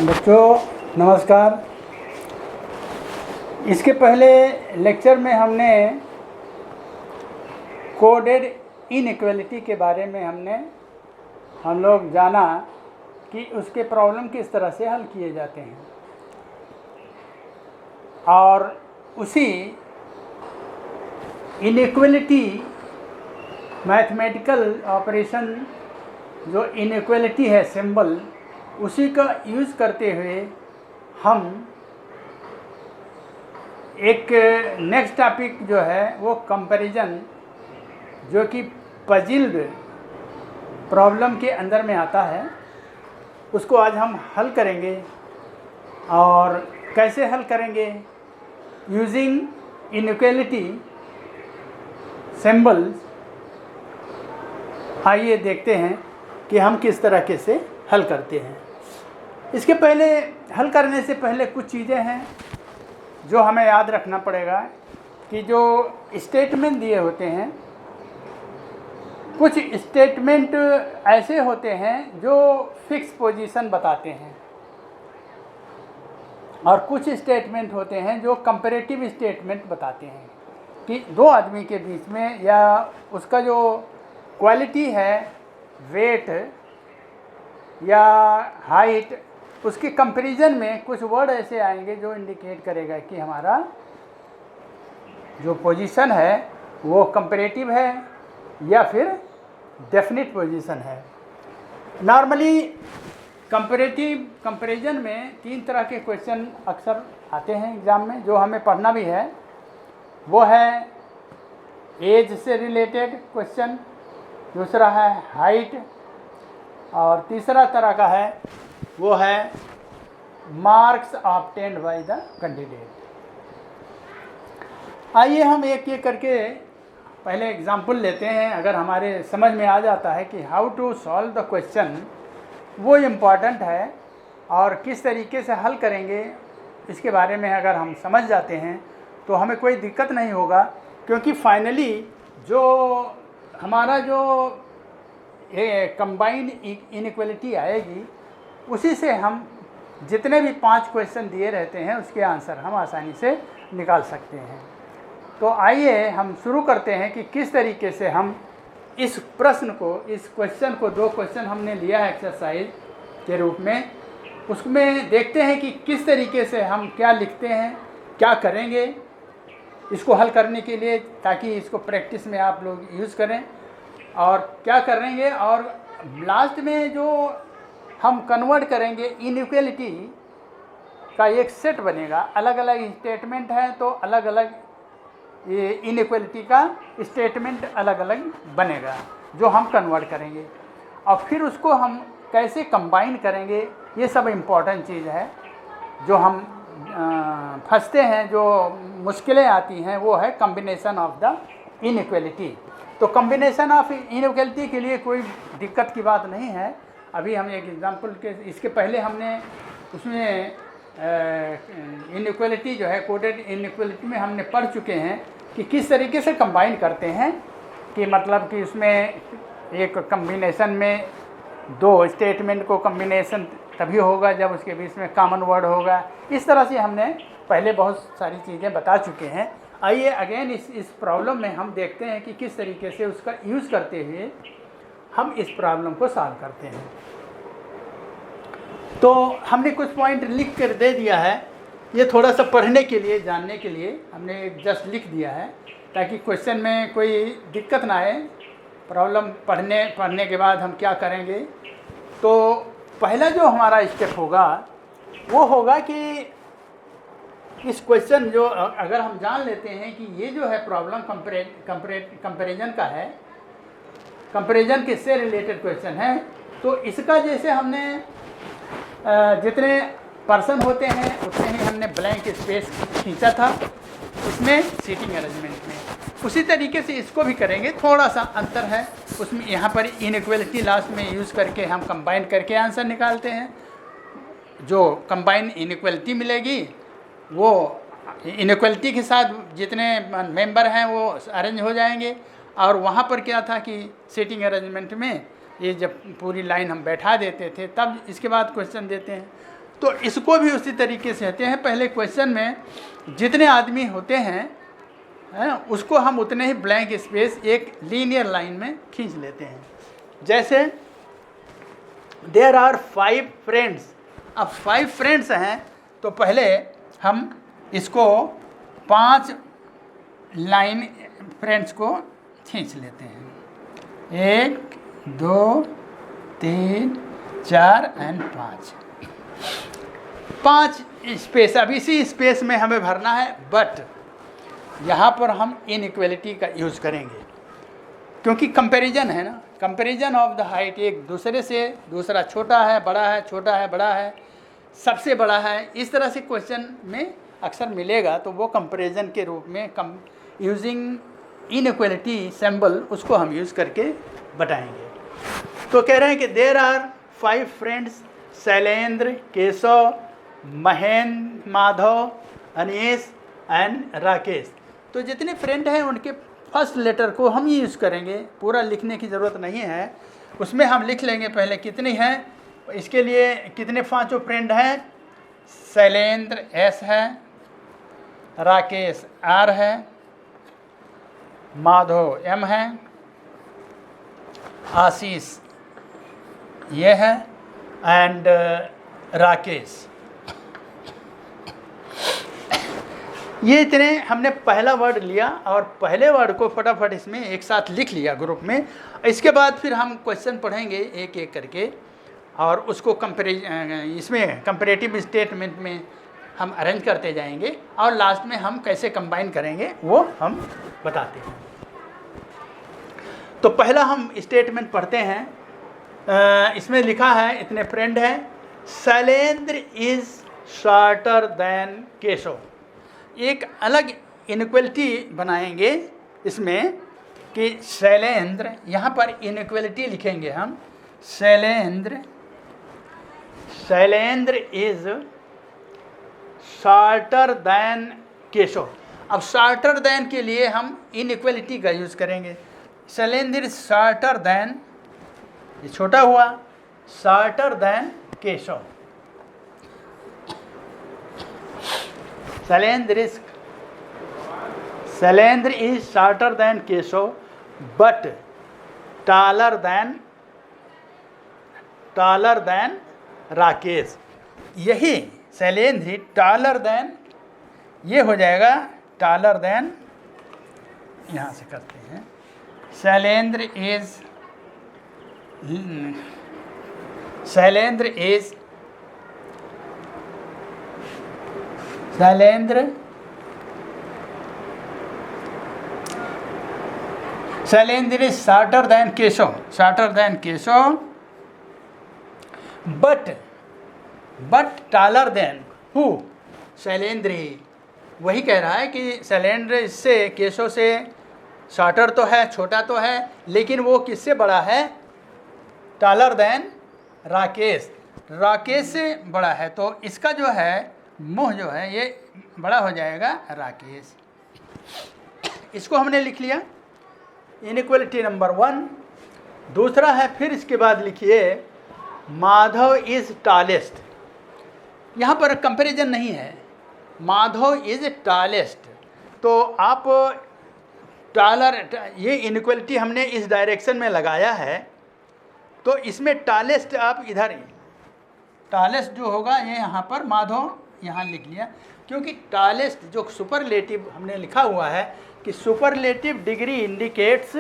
बच्चों नमस्कार। इसके पहले लेक्चर में हमने कोडेड इनइक्वालिटी के बारे में हम लोग जाना कि उसके प्रॉब्लम किस तरह से हल किए जाते हैं, और उसी इनइक्वालिटी मैथमेटिकल ऑपरेशन जो इनइक्वालिटी है सिंबल, उसी का यूज़ करते हुए हम एक नेक्स्ट टॉपिक जो है वो कंपैरिजन, जो कि पजिल्ड प्रॉब्लम के अंदर में आता है, उसको आज हम हल करेंगे। और कैसे हल करेंगे? Using inequality symbols. आइए देखते हैं कि हम किस तरीके से हल करते हैं। इसके पहले हल करने से पहले कुछ चीज़ें हैं जो हमें याद रखना पड़ेगा कि जो स्टेटमेंट दिए होते हैं, कुछ स्टेटमेंट ऐसे होते हैं जो फिक्स पोजीशन बताते हैं, और कुछ स्टेटमेंट होते हैं जो कंपैरेटिव स्टेटमेंट बताते हैं कि दो आदमी के बीच में या उसका जो क्वालिटी है, वेट या हाइट, उसके कंपैरिजन में कुछ वर्ड ऐसे आएंगे जो इंडिकेट करेगा कि हमारा जो पोजीशन है वो कंपैरेटिव है या फिर डेफिनिट पोजीशन है। नॉर्मली कंपैरिजन में तीन तरह के क्वेश्चन अक्सर आते हैं एग्ज़ाम में, जो हमें पढ़ना भी है। वो है एज से रिलेटेड क्वेश्चन, दूसरा है हाइट, और तीसरा तरह का है वो है marks obtained by the candidate. आइए हम एक एक करके पहले एग्जाम्पल लेते हैं। अगर हमारे समझ में आ जाता है कि how to solve the question, वो इम्पॉर्टेंट है, और किस तरीके से हल करेंगे इसके बारे में अगर हम समझ जाते हैं तो हमें कोई दिक्कत नहीं होगा। क्योंकि फाइनली जो हमारा जो कंबाइंड इनइक्वालिटी आएगी, उसी से हम जितने भी 5 क्वेश्चन दिए रहते हैं उसके आंसर हम आसानी से निकाल सकते हैं। तो आइए हम शुरू करते हैं कि किस तरीके से हम इस प्रश्न को, इस क्वेश्चन को, 2 क्वेश्चन हमने लिया है एक्सरसाइज के रूप में, उसमें देखते हैं कि किस तरीके से हम क्या लिखते हैं, क्या करेंगे इसको हल करने के लिए, ताकि इसको प्रैक्टिस में आप लोग यूज़ करें, और क्या करेंगे। और लास्ट में जो हम कन्वर्ट करेंगे इनइक्वालिटी का एक सेट बनेगा। अलग अलग स्टेटमेंट है तो अलग अलग ये इनइक्वालिटी का स्टेटमेंट अलग अलग बनेगा जो हम कन्वर्ट करेंगे, और फिर उसको हम कैसे कंबाइन करेंगे, ये सब इम्पॉर्टेंट चीज़ है। जो हम फंसते हैं, जो मुश्किलें आती हैं, वो है कम्बिनेशन ऑफ द इनइक्वालिटी। तो कम्बिनेशन ऑफ इनइक्वालिटी के लिए कोई दिक्कत की बात नहीं है। अभी हम एक एग्जांपल के, इसके पहले हमने उसमें इनइक्वालिटी जो है कोडेड इनइक्वालिटी में हमने पढ़ चुके हैं कि किस तरीके से कंबाइन करते हैं, कि मतलब कि उसमें एक कम्बिनेशन में 2 स्टेटमेंट को कम्बिनेशन तभी होगा जब उसके बीच में कॉमन वर्ड होगा। इस तरह से हमने पहले बहुत सारी चीज़ें बता चुके हैं। आइए अगेन इस प्रॉब्लम में हम देखते हैं कि किस तरीके से उसका यूज़ करते हुए हम इस प्रॉब्लम को सॉल्व करते हैं। तो हमने कुछ पॉइंट लिख कर दे दिया है, ये थोड़ा सा पढ़ने के लिए, जानने के लिए हमने जस्ट लिख दिया है, ताकि क्वेश्चन में कोई दिक्कत ना आए। प्रॉब्लम पढ़ने के बाद हम क्या करेंगे, तो पहला जो हमारा स्टेप होगा वो होगा कि इस क्वेश्चन जो अगर हम जान लेते हैं कि ये जो है प्रॉब्लम कंपैरिजन का है, कंपैरिजन किससे रिलेटेड क्वेश्चन है, तो इसका जैसे हमने जितने पर्सन होते हैं उतने ही हमने ब्लैंक स्पेस खींचा था इसमें सीटिंग अरेंजमेंट में, उसी तरीके से इसको भी करेंगे। थोड़ा सा अंतर है उसमें, यहाँ पर इनइक्वालिटी लास्ट में यूज़ करके हम कंबाइन करके आंसर निकालते हैं। जो कंबाइन इनइक्वालिटी मिलेगी वो इनइक्वालिटी के साथ जितने मेंबर हैं वो अरेंज हो जाएंगे, और वहाँ पर क्या था कि सीटिंग अरेंजमेंट में ये जब पूरी लाइन हम बैठा देते थे तब इसके बाद क्वेश्चन देते हैं। तो इसको भी उसी तरीके से होते हैं। पहले क्वेश्चन में जितने आदमी होते हैं उसको हम उतने ही ब्लैंक स्पेस एक लीनियर लाइन में खींच लेते हैं। जैसे देयर आर 5 फ्रेंड्स, अब 5 फ्रेंड्स हैं तो पहले हम इसको 5 लाइन फ्रेंड्स को खींच लेते हैं, 1 2 3 4 एंड 5 स्पेस। अब इसी स्पेस में हमें भरना है, बट यहाँ पर हम इनइक्वलिटी का यूज़ करेंगे क्योंकि कंपैरिजन है ना, कंपैरिजन ऑफ द हाइट, एक दूसरे से दूसरा छोटा है बड़ा है, छोटा है बड़ा है, सबसे बड़ा है, इस तरह से क्वेश्चन में अक्सर मिलेगा। तो वो कंपैरिजन के रूप में यूजिंग इनइक्वलिटी सिंबल उसको हम यूज़ करके बताएंगे। तो कह रहे हैं कि there are 5 friends, Shailendra, Keshav, Mahendra, Madhav, Anish and Rakesh. तो जितने फ्रेंड हैं उनके फर्स्ट लेटर को हम यूज़ करेंगे, पूरा लिखने की ज़रूरत नहीं है। उसमें हम लिख लेंगे पहले कितनी हैं, इसके लिए कितने 5 फ्रेंड हैं। शैलेंद्र एस है, राकेश आर है, माधव एम है, आशीष ये है एंड राकेश। ये इतने हमने पहला वर्ड लिया और पहले वर्ड को फटाफट इसमें एक साथ लिख लिया ग्रुप में। इसके बाद फिर हम क्वेश्चन पढ़ेंगे एक एक करके और उसको इसमें कंपैरेटिव स्टेटमेंट में हम अरेंज करते जाएंगे और लास्ट में हम कैसे कंबाइन करेंगे वो हम बताते हैं। तो पहला हम स्टेटमेंट पढ़ते हैं। इसमें लिखा है इतने फ्रेंड हैं, Shailendra is shorter than Keshav. एक अलग इनइक्वलिटी बनाएंगे इसमें कि शैलेंद्र, यहाँ पर इनइक्वलिटी लिखेंगे हम, Shailendra is shorter than Keshav. अब शॉर्टर देन के लिए हम इनइक्वलिटी का यूज़ करेंगे। शैलेंद्र इज शॉर्टर देन, ये छोटा हुआ, shorter than Keshav. Shailendra is shorter than Keshav but taller than Rakesh. यही शैलेंद्र taller than, ये हो जाएगा taller than, यहाँ से करते हैं, Shailendra is shorter than Keshav, but taller than who? Shailendra ही। वही कह रहा है कि शैलेंद्र इससे, केशव से शॉर्टर तो है, छोटा तो है, लेकिन वो किससे बड़ा है? taller than राकेश, राकेश से बड़ा है। तो इसका जो है मुंह जो है ये बड़ा हो जाएगा राकेश। इसको हमने लिख लिया, इनइक्वलिटी नंबर 1। दूसरा है, फिर इसके बाद लिखिए माधव इज टॉलेस्ट। यहाँ पर कंपैरिजन नहीं है, माधव इज टॉलेस्ट। तो आप टॉलर, ये इनइक्वलिटी हमने इस डायरेक्शन में लगाया है, तो इसमें टॉलेस्ट आप इधर, टॉलेस्ट जो होगा ये यहाँ पर माधव यहाँ लिख लिया, क्योंकि टॉलेस्ट जो सुपरलेटिव हमने लिखा हुआ है कि superlative degree indicates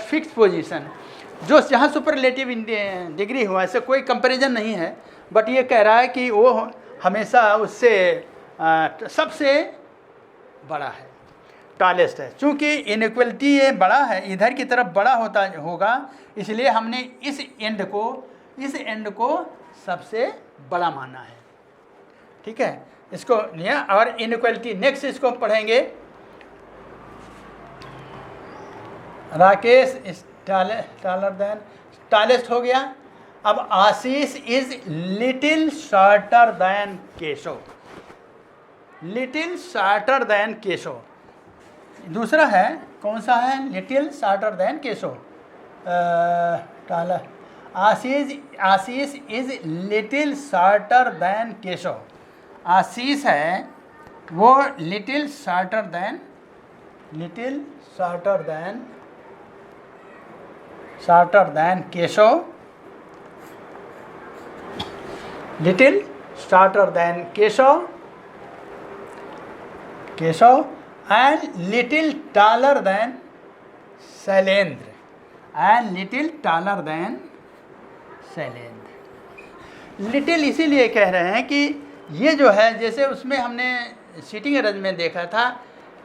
fix position. जो जहाँ सुपरलेटिव डिग्री हुआ इससे कोई कंपैरिजन नहीं है, बट ये कह रहा है कि वो हमेशा उससे सबसे बड़ा है, टॉलेस्ट है। चूँकि इनइक्वलिटी ये बड़ा है, इधर की तरफ बड़ा होता होगा, इसलिए हमने इस एंड को सबसे बड़ा माना है। ठीक है, इसको लिया। और इनइक्वलिटी नेक्स्ट इसको पढ़ेंगे, Rakesh is taller than, tallest हो गया। अब Ashish is little shorter than Keshav, little shorter than Keshav. दूसरा है, कौन सा है? Little shorter than Keshav, taller. Ashish is little shorter than Keshav. Ashish है वो little shorter than Keshav, little shorter than Keshav and little taller than Shailendra, little इसीलिए कह रहे हैं कि ये जो है, जैसे उसमें हमने सीटिंग अरेंज में देखा था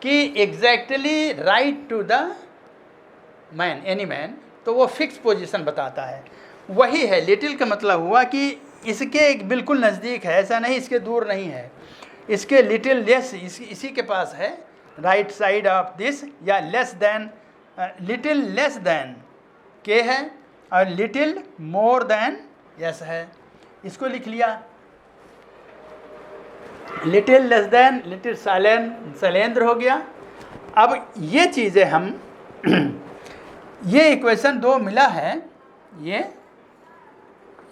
कि exactly right to the man, any man, तो वो फिक्स पोजीशन बताता है। वही है लिटिल का मतलब हुआ कि इसके एक बिल्कुल नज़दीक है, ऐसा नहीं इसके दूर नहीं है, इसके लिटिल लेस इसी के पास है, राइट साइड ऑफ दिस, या less than, little less than के है और लिटिल मोर देन यस है। इसको लिख लिया, little less than little Shailendra हो गया। अब ये चीज़ें हम ये इक्वेशन 2 मिला है, ये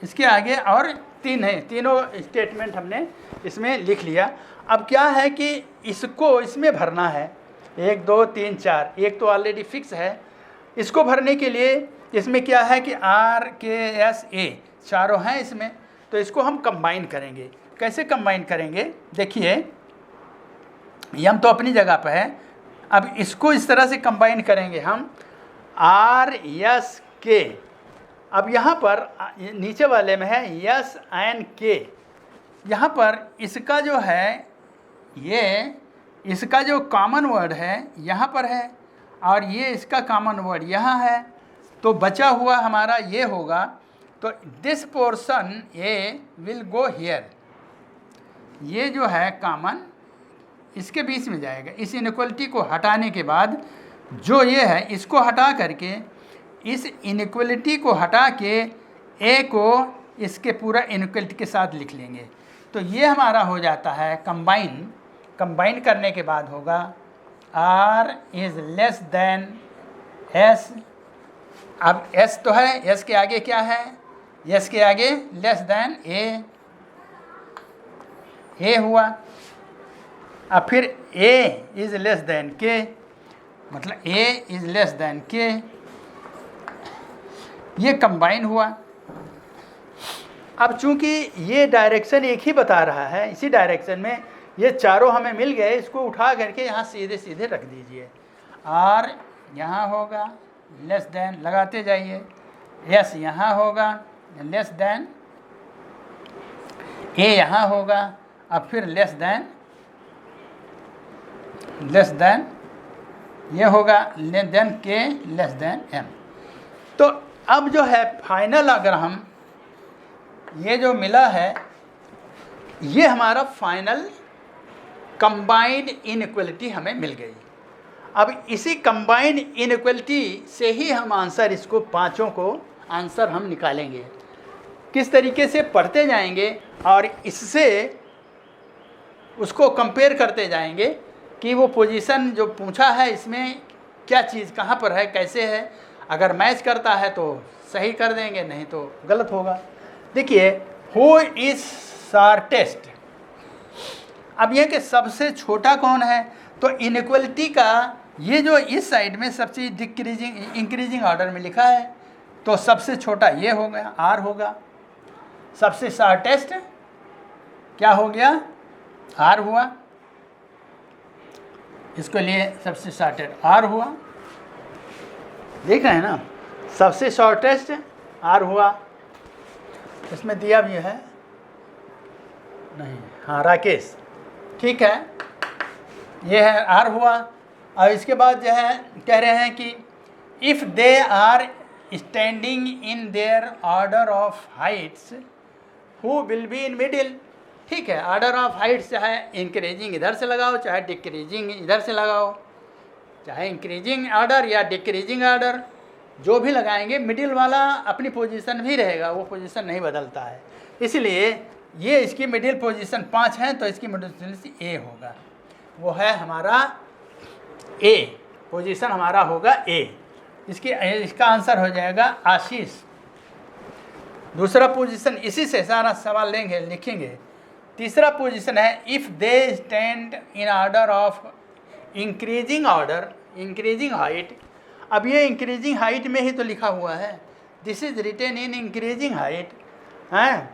इसके आगे और 3 है, तीनों स्टेटमेंट हमने इसमें लिख लिया। अब क्या है कि इसको इसमें भरना है, 1 2 3 4, एक तो ऑलरेडी फिक्स है, इसको भरने के लिए इसमें क्या है कि R K S A चारों हैं इसमें, तो इसको हम कंबाइन करेंगे। कैसे कंबाइन करेंगे, देखिए यम तो अपनी जगह पर है, अब इसको इस तरह से कंबाइन करेंगे हम R S K। अब यहाँ पर नीचे वाले में है S N K, यहाँ पर इसका जो है, ये इसका जो कॉमन वर्ड है यहाँ पर है और ये इसका कॉमन वर्ड यहाँ है, तो बचा हुआ हमारा ये होगा, तो this portion A will go here, ये जो है कॉमन इसके बीच में जाएगा। इस इनइक्वलिटी को हटाने के बाद जो ये है इसको हटा करके, इस इनइक्वलिटी को हटा के ए को इसके पूरा इनइक्वलिटी के साथ लिख लेंगे, तो ये हमारा हो जाता है कंबाइन करने के बाद होगा R is less than S। अब S तो है, S के आगे क्या है, S के आगे लेस देन A हुआ। अब फिर A is less than K, मतलब A is less than K, ये कंबाइन हुआ। अब चूंकि ये डायरेक्शन एक ही बता रहा है, इसी डायरेक्शन में ये चारों हमें मिल गए, इसको उठा करके यहाँ सीधे सीधे रख दीजिए। R यहाँ होगा लेस देन, लगाते जाइए, S यहाँ होगा लेस देन, A यहाँ होगा, अब फिर लेस देन ये होगा less than K less than M। तो अब जो है फाइनल, अगर हम ये जो मिला है, ये हमारा फाइनल कंबाइंड इनइक्वलिटी हमें मिल गई। अब इसी कंबाइंड इनइक्वलिटी से ही हम आंसर, इसको पांचों को आंसर हम निकालेंगे। किस तरीके से पढ़ते जाएंगे और इससे उसको कंपेयर करते जाएंगे कि वो पोजीशन जो पूछा है इसमें क्या चीज़ कहाँ पर है, कैसे है। अगर मैच करता है तो सही कर देंगे, नहीं तो गलत होगा। देखिए, हु इज शॉर्टेस्ट, अब यह कि सबसे छोटा कौन है, तो इनइक्वलिटी का ये जो इस साइड में सबसे इंक्रीजिंग ऑर्डर में लिखा है, तो सबसे छोटा ये हो गया, R होगा। सबसे शॉर्टेस्ट क्या हो गया, R हुआ, इसको लिए सबसे शॉर्टेस्ट R हुआ। देख रहे हैं ना, सबसे शॉर्टेस्ट R हुआ, इसमें दिया भी है नहीं, हाँ राकेश, ठीक है, ये है R हुआ। और इसके बाद जो है कह रहे हैं कि if they are standing in their order of heights who will be in middle. ठीक है, ऑर्डर ऑफ हाइट्स चाहे इंक्रीजिंग इधर से लगाओ, चाहे डिक्रीजिंग इधर से लगाओ, चाहे इंक्रीजिंग ऑर्डर या डिक्रीजिंग ऑर्डर जो भी लगाएंगे, मिडिल वाला अपनी पोजीशन भी रहेगा, वो पोजीशन नहीं बदलता है। इसलिए ये इसकी मिडिल पोजीशन 5 है, तो इसकी मिडिल पोजीशन A होगा, वो है हमारा A, पोजीशन हमारा होगा A। इसका आंसर हो जाएगा आशीष। दूसरा पोजीशन इसी से सारा सवाल लेंगे, लिखेंगे। तीसरा पोजीशन है if they stand in order of increasing order, increasing height. अब ये इंक्रीजिंग हाइट में ही तो लिखा हुआ है, this is written in increasing height, हैं,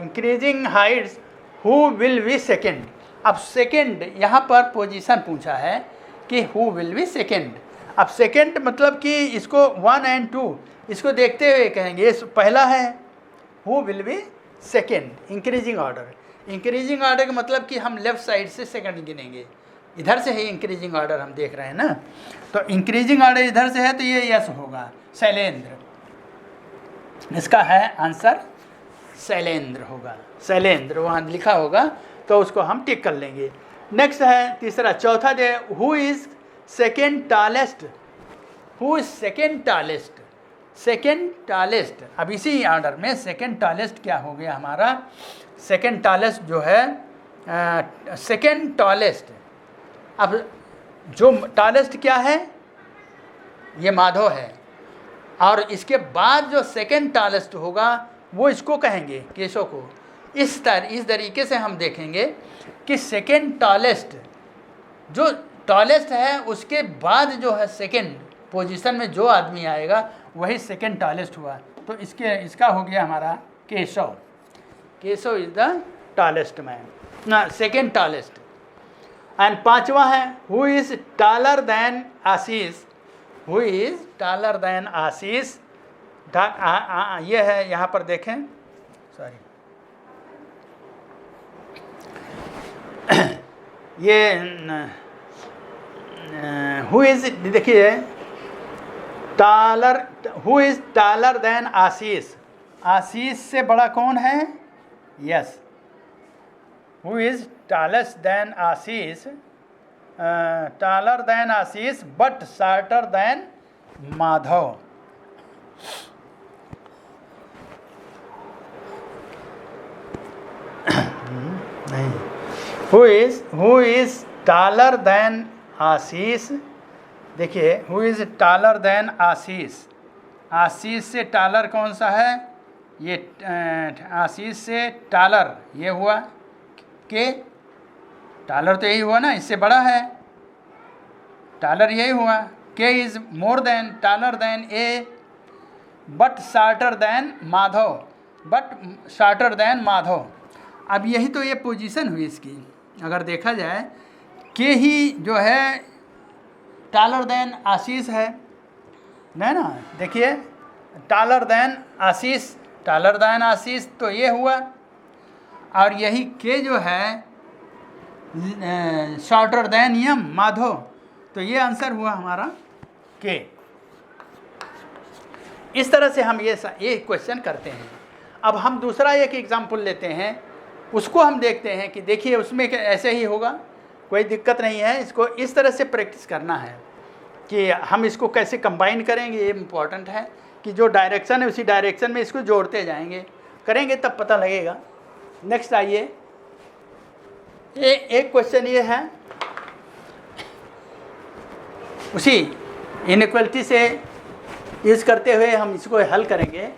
increasing heights who will be second. अब सेकेंड यहाँ पर पोजीशन पूछा है कि हु विल बी सेकेंड। अब सेकेंड मतलब कि इसको 1 and 2 इसको देखते हुए कहेंगे, ये पहला है who will be second, increasing order. Increasing order का मतलब कि हम लेफ्ट साइड से सेकंड गिनेंगे, इधर से ही इंक्रीजिंग ऑर्डर हम देख रहे हैं ना, तो इंक्रीजिंग ऑर्डर इधर से है तो ये यस होगा, शैलेंद्र। इसका है आंसर शैलेंद्र होगा, शैलेंद्र वहाँ लिखा होगा तो उसको हम टिक कर लेंगे। नेक्स्ट है तीसरा, चौथा जो है who is second tallest, who is second tallest, second tallest. अब इसी ऑर्डर में सेकेंड टालेस्ट क्या हो गया हमारा, सेकेंड टालेस्ट जो है सेकेंड टॉलेस्ट। अब जो टालेस्ट क्या है, ये माधव है, और इसके बाद जो सेकेंड टालेस्ट होगा वो इसको कहेंगे, केशव को। इस तरीके से हम देखेंगे कि सेकेंड टॉलेस्ट, जो टॉलेस्ट है उसके बाद जो है सेकेंड पोजीशन में जो आदमी आएगा वही सेकेंड टॉलेस्ट हुआ। तो इसका हो गया हमारा Keshav, Keshav is the tallest man, ना सेकेंड टॉलेस्ट। एंड पांचवा है who is taller than Ashish, who is taller than Ashish. ये है, यहाँ पर देखें, सॉरी ये हु इज, देखिए taller, who is taller than Ashish, Ashish से बड़ा कौन है, yes, who is tallest than Ashish, taller than Ashish but shorter than Madhav. नहीं, who is taller than Ashish, देखिए who is taller than Ashish, Ashish से टॉलर कौन सा है, ये आशीष से टॉलर ये हुआ के, टॉलर तो यही हुआ ना, इससे बड़ा है, टॉलर यही हुआ। के is more than taller than A but shorter than Madhav, but shorter than Madhav. अब यही तो ये पोजीशन हुई इसकी, अगर देखा जाए के ही जो है टॉलर देन आशीष है ना, देखिए taller than Ashish, taller than आशीष तो ये हुआ, और यही के जो है शॉर्टर देन यम माधव, तो ये आंसर हुआ हमारा के। इस तरह से हम ये क्वेश्चन करते हैं। अब हम दूसरा एक एग्जाम्पल लेते हैं, उसको हम देखते हैं कि देखिए उसमें ऐसे ही होगा, कोई दिक्कत नहीं है। इसको इस तरह से प्रैक्टिस करना है कि हम इसको कैसे कंबाइन करेंगे, ये इम्पॉर्टेंट है कि जो डायरेक्शन है उसी डायरेक्शन में इसको जोड़ते जाएंगे, करेंगे तब पता लगेगा। नेक्स्ट आइए, एक क्वेश्चन ये है, उसी इनइक्वलिटी से यूज़ करते हुए हम इसको हल करेंगे।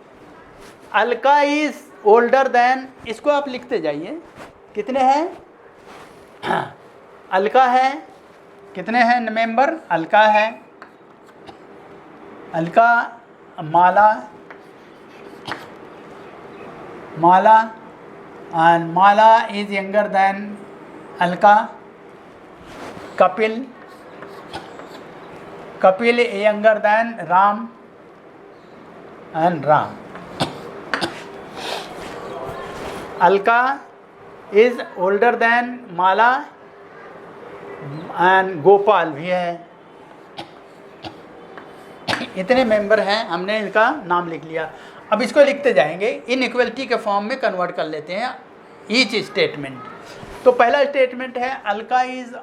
अलका इज़ ओल्डर देन, इसको आप लिखते जाइए, कितने हैं, अलका है, कितने हैं मेंबर, अलका है, अलका, माला, माला, and Mala is younger than Alka. Kapil, Kapil is younger than Ram and Ram. Alka is older than Mala and Gopal भी है। इतने मेंबर हैं, हमने इनका नाम लिख लिया। अब इसको लिखते जाएंगे, इनइक्वलिटी के फॉर्म में कन्वर्ट कर लेते हैं ईच स्टेटमेंट। तो पहला स्टेटमेंट है अलका इज़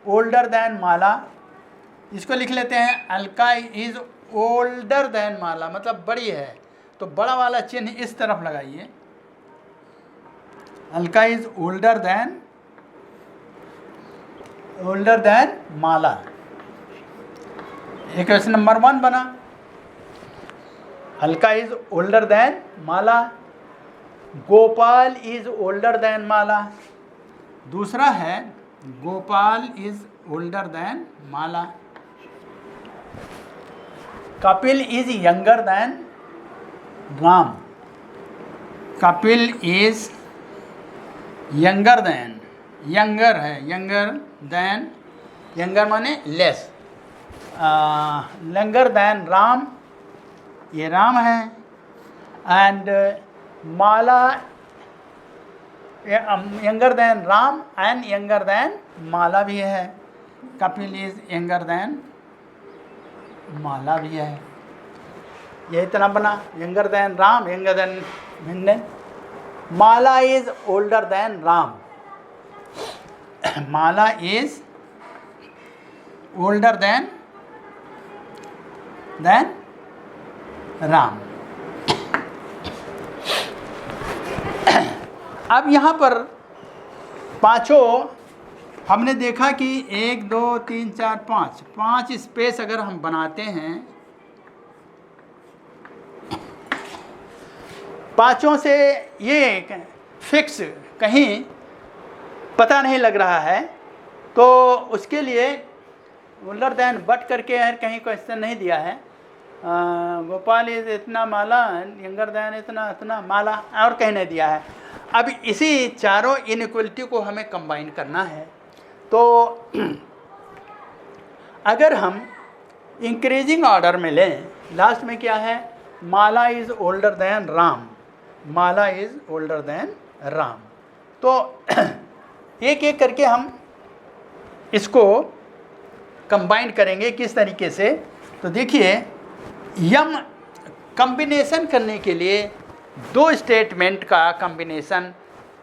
ओल्डर देन माला, इसको लिख लेते हैं अलका इज़ ओल्डर देन माला, मतलब बड़ी है, तो बड़ा वाला चिन्ह इस तरफ लगाइए, Alka is older than Mala. ये क्वेश्चन नंबर 1 बना। Alka is older than Mala, Gopal is older than Mala. दूसरा है Gopal is older than Mala. Kapil is younger than Ram, Kapil is younger than, younger है, यंगर देन, यंगर माने लेस, यंगर देन राम, ये राम है। And Mala younger than Ram and younger than Mala भी है। Kapil is younger than Mala भी है। ये इतना बना, younger than Ram, younger than भिन्न। Mala is older than Ram, Mala is older than Ram. अब यहाँ पर पांचों हमने देखा कि 1 2 3 4 5 स्पेस अगर हम बनाते हैं, पांचों से ये फिक्स कहीं पता नहीं लग रहा है, तो उसके लिए ओल्डर देन बट करके है, कहीं क्वेश्चन नहीं दिया है। गोपाल इज इतना माला, यंगर देन इतना इतना माला, और कहीं नहीं दिया है। अब इसी चारों इनइक्वलिटी को हमें कंबाइन करना है। तो अगर हम इंक्रीजिंग ऑर्डर में लें, लास्ट में क्या है, Mala is older than Ram, Mala is older than Ram. तो एक एक करके हम इसको कंबाइन करेंगे। किस तरीके से, तो देखिए, यम कॉम्बिनेशन करने के लिए दो स्टेटमेंट का कॉम्बिनेशन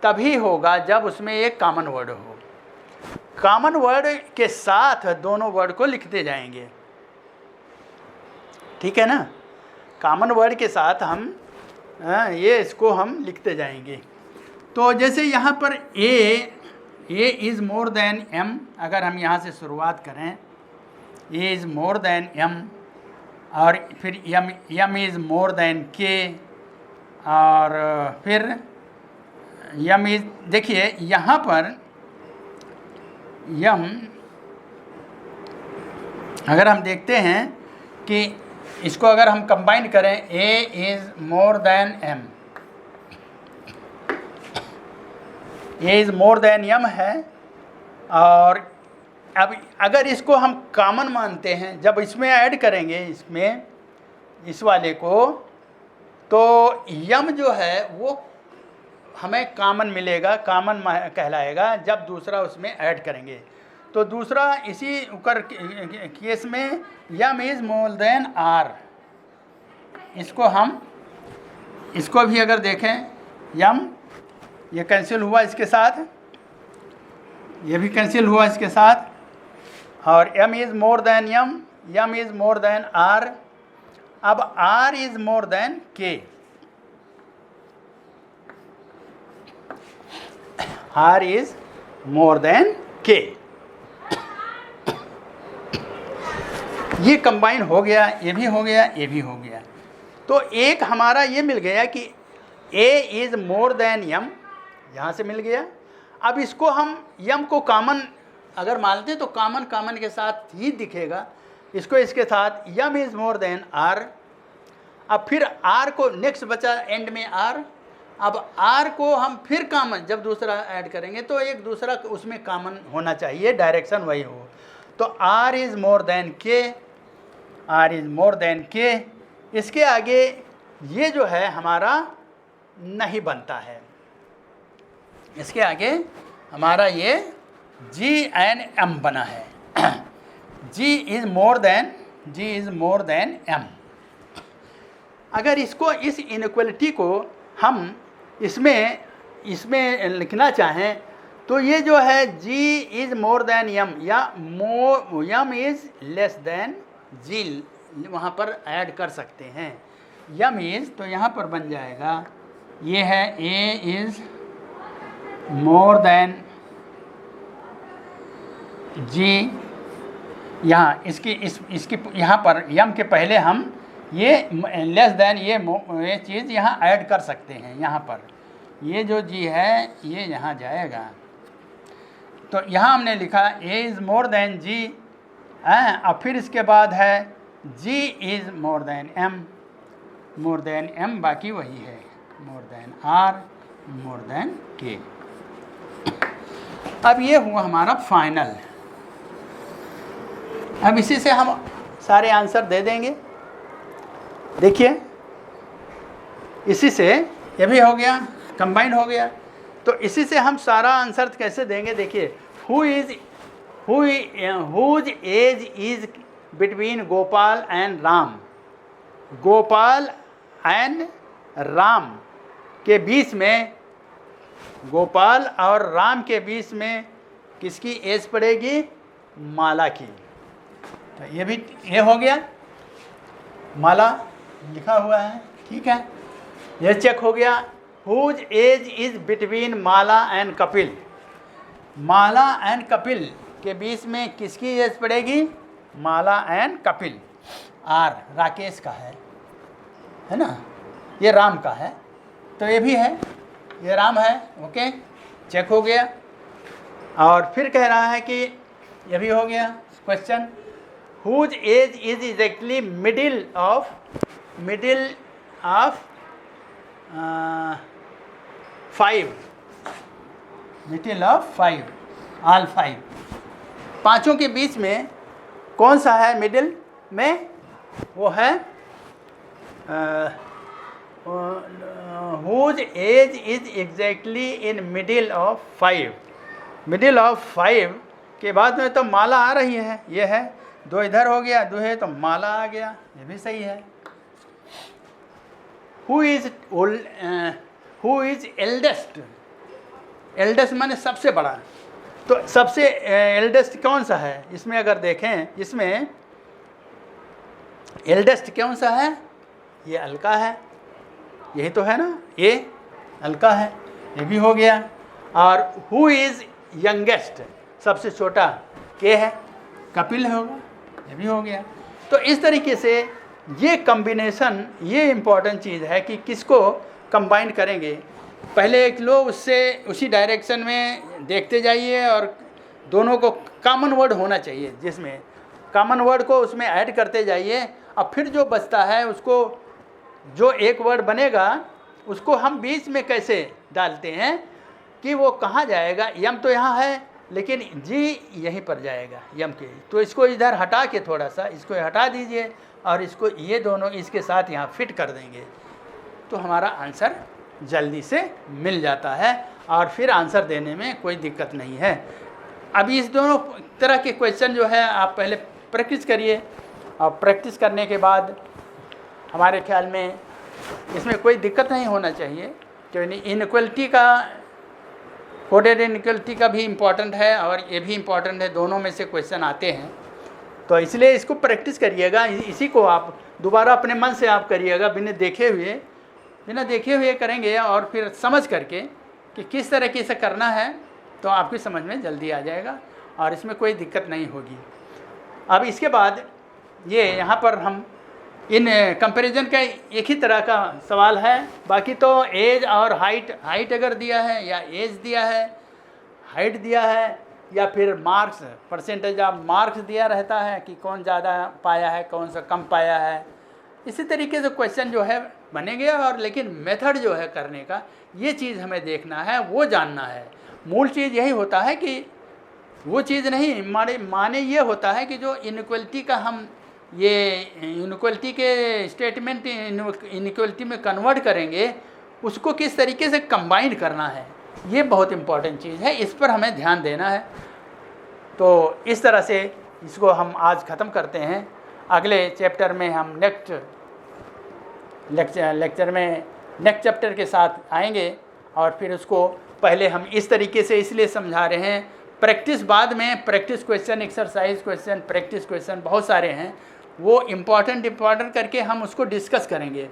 तभी होगा जब उसमें एक कॉमन वर्ड हो। कॉमन वर्ड के साथ दोनों वर्ड को लिखते जाएंगे, ठीक है ना। कॉमन वर्ड के साथ हम ये इसको हम लिखते जाएंगे। तो जैसे यहाँ पर A is more than M, अगर हम यहाँ से शुरुआत करें, A is more than M, और फिर यम इज़ मोर देन के, और फिर यम इज़, देखिए यहाँ पर यम अगर हम देखते हैं कि इसको अगर हम कंबाइन करें, A is more than M, A is more than M है। और अब अगर इसको हम कॉमन मानते हैं, जब इसमें ऐड करेंगे इसमें इस वाले को, तो यम जो है वो हमें कॉमन मिलेगा, कॉमन कहलाएगा जब दूसरा उसमें ऐड करेंगे। तो दूसरा इसी ऊपर केस में यम इज़ मोर देन आर, इसको भी अगर देखें, यम ये कैंसिल हुआ इसके साथ, ये भी कैंसिल हुआ इसके साथ, और M is more than M is more than R. अब R is more than K, R is more than K. ये कंबाइन हो गया, ये भी हो गया, ये भी हो गया। तो एक हमारा ये मिल गया कि ए इज़ मोर देन यम, यहाँ से मिल गया। अब इसको हम यम को कॉमन अगर मानते हैं तो कॉमन के साथ ही दिखेगा, इसको इसके साथ यम इज़ मोर देन आर। अब फिर आर को नेक्स्ट बचा एंड में आर, अब आर को हम फिर कॉमन जब दूसरा ऐड करेंगे तो एक दूसरा उसमें कॉमन होना चाहिए, डायरेक्शन वही हो। तो are is more than K, R is more than के। इसके आगे ये जो है हमारा नहीं बनता है, इसके आगे हमारा ये जी एन एम बना है। G is more than M. अगर इसको, इस इनइक्वलिटी को हम इसमें लिखना चाहें तो ये जो है जी इज़ मोर देन यम, या यम इज़ लेस देन जी, वहाँ पर ऐड कर सकते हैं। यम इज़, तो यहाँ पर बन जाएगा, ये है ए इज़ मोर देन जी। यहाँ इसकी यहाँ पर यम के पहले हम ये लेस देन ये चीज़ यहाँ ऐड कर सकते हैं। यहाँ पर ये जो जी है ये यहाँ जाएगा, तो यहाँ हमने लिखा ए इज़ मोर देन जी, और फिर इसके बाद है G is more than M, बाकी वही है, more than R, more than K. अब ये हुआ हमारा फाइनल। अब इसी से हम सारे आंसर दे देंगे। देखिए इसी से ये भी हो गया, कंबाइंड हो गया। तो इसी से हम सारा आंसर कैसे देंगे, देखिए whose age is between Gopal and Ram. Gopal and Ram के बीच में, गोपाल और राम के बीच में किसकी एज पड़ेगी, माला की। तो ये भी ये हो गया, माला लिखा हुआ है, ठीक है, ये चेक हो गया। Whose age is between Mala and Kapil. Mala and Kapil के बीच में किसकी एज पड़ेगी, माला एंड कपिल। आर राकेश का है ना, ये राम का है, तो ये भी है, ये राम है, ओके, चेक हो गया। और फिर कह रहा है कि ये भी हो गया question, whose age is exactly middle of 5, middle of 5, all 5, पाँचों के बीच में कौन सा है मिडिल में, वो है whose age is exactly in middle of 5। Middle of 5 के बाद में तो माला आ रही है, ये है, 2 इधर हो गया, 2 है तो माला आ गया, ये भी सही है। हु इज एल्डेस्ट, एल्डेस्ट माने सबसे बड़ा, तो सबसे एल्डेस्ट कौन सा है इसमें, अगर देखें इसमें एल्डेस्ट कौन सा है, ये अलका है, यही तो है ना, ये अलका है, ये भी हो गया। और हु इज़ यंगेस्ट, सबसे छोटा के है, कपिल होगा, ये भी हो गया। तो इस तरीके से ये कॉम्बिनेशन, ये इम्पॉर्टेंट चीज़ है कि किसको कंबाइन करेंगे। पहले एक लो उससे उसी डायरेक्शन में देखते जाइए, और दोनों को कॉमन वर्ड होना चाहिए, जिसमें कॉमन वर्ड को उसमें ऐड करते जाइए। अब फिर जो बचता है उसको, जो एक वर्ड बनेगा उसको हम बीच में कैसे डालते हैं कि वो कहाँ जाएगा, यम तो यहाँ है लेकिन जी यहीं पर जाएगा यम के, तो इसको इधर हटा के थोड़ा सा इसको हटा दीजिए और इसको ये दोनों इसके साथ यहाँ फिट कर देंगे, तो हमारा आंसर जल्दी से मिल जाता है और फिर आंसर देने में कोई दिक्कत नहीं है। अभी इस दोनों तरह के क्वेश्चन जो है आप पहले प्रैक्टिस करिए, और प्रैक्टिस करने के बाद हमारे ख्याल में इसमें कोई दिक्कत नहीं होना चाहिए, क्योंकि इनइक्वलिटी का, कोडेड इनइक्वलिटी का भी इम्पॉर्टेंट है और ये भी इम्पॉर्टेंट है, दोनों में से क्वेश्चन आते हैं, तो इसलिए इसको प्रैक्टिस करिएगा। इसी को आप दोबारा अपने मन से आप करिएगा, बिना देखे हुए करेंगे और फिर समझ करके कि किस तरीके से करना है, तो आपकी समझ में जल्दी आ जाएगा और इसमें कोई दिक्कत नहीं होगी। अब इसके बाद ये यहाँ पर हम इन कंपैरिजन का एक ही तरह का सवाल है, बाकी तो एज और हाइट अगर दिया है या एज दिया है, हाइट दिया है, या फिर मार्क्स, परसेंटेज ऑफ मार्क्स दिया रहता है कि कौन ज़्यादा पाया है, कौन सा कम पाया है, इसी तरीके से क्वेश्चन जो है बनेंगे। और लेकिन मेथड जो है करने का, ये चीज़ हमें देखना है, वो जानना है। मूल चीज़ यही होता है कि वो चीज़ नहीं, माने ये होता है कि जो इनइक्वलिटी का हम ये इनइक्वलिटी के स्टेटमेंट इनइक्वलिटी में कन्वर्ट करेंगे, उसको किस तरीके से कंबाइन करना है, ये बहुत इम्पॉर्टेंट चीज़ है, इस पर हमें ध्यान देना है। तो इस तरह से इसको हम आज ख़त्म करते हैं। अगले चैप्टर में हम नेक्स्ट चैप्टर के साथ आएंगे, और फिर उसको पहले हम इस तरीके से इसलिए समझा रहे हैं, प्रैक्टिस बाद में, practice question, exercise question, practice question बहुत सारे हैं, वो इम्पॉर्टेंट करके हम उसको डिस्कस करेंगे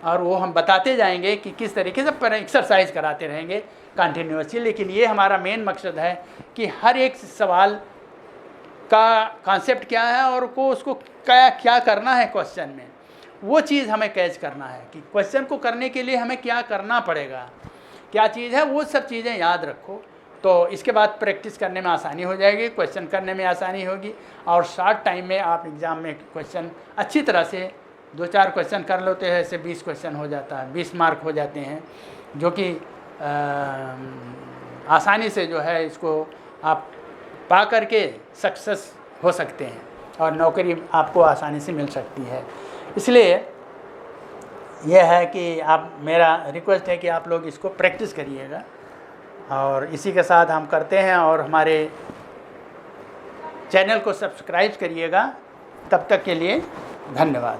और वो हम बताते जाएंगे कि किस तरीके से एक्सरसाइज कराते रहेंगे कंटिन्यूसली। लेकिन ये हमारा मेन मकसद है कि हर एक सवाल का कॉन्सेप्ट क्या है और को उसको क्या करना है क्वेश्चन में, वो चीज़ हमें कैच करना है कि क्वेश्चन को करने के लिए हमें क्या करना पड़ेगा, क्या चीज़ है, वो सब चीज़ें याद रखो। तो इसके बाद प्रैक्टिस करने में आसानी हो जाएगी, क्वेश्चन करने में आसानी होगी, और शॉर्ट टाइम में आप एग्ज़ाम में क्वेश्चन अच्छी तरह से 2-4 क्वेश्चन कर लेते हैं, ऐसे 20 क्वेश्चन हो जाता है, 20 मार्क हो जाते हैं, जो कि आसानी से जो है इसको आप पा करके सक्सेस हो सकते हैं और नौकरी आपको आसानी से मिल सकती है। इसलिए यह है कि आप, मेरा रिक्वेस्ट है कि आप लोग इसको प्रैक्टिस करिएगा, और इसी के साथ हम करते हैं, और हमारे चैनल को सब्सक्राइब करिएगा। तब तक के लिए धन्यवाद।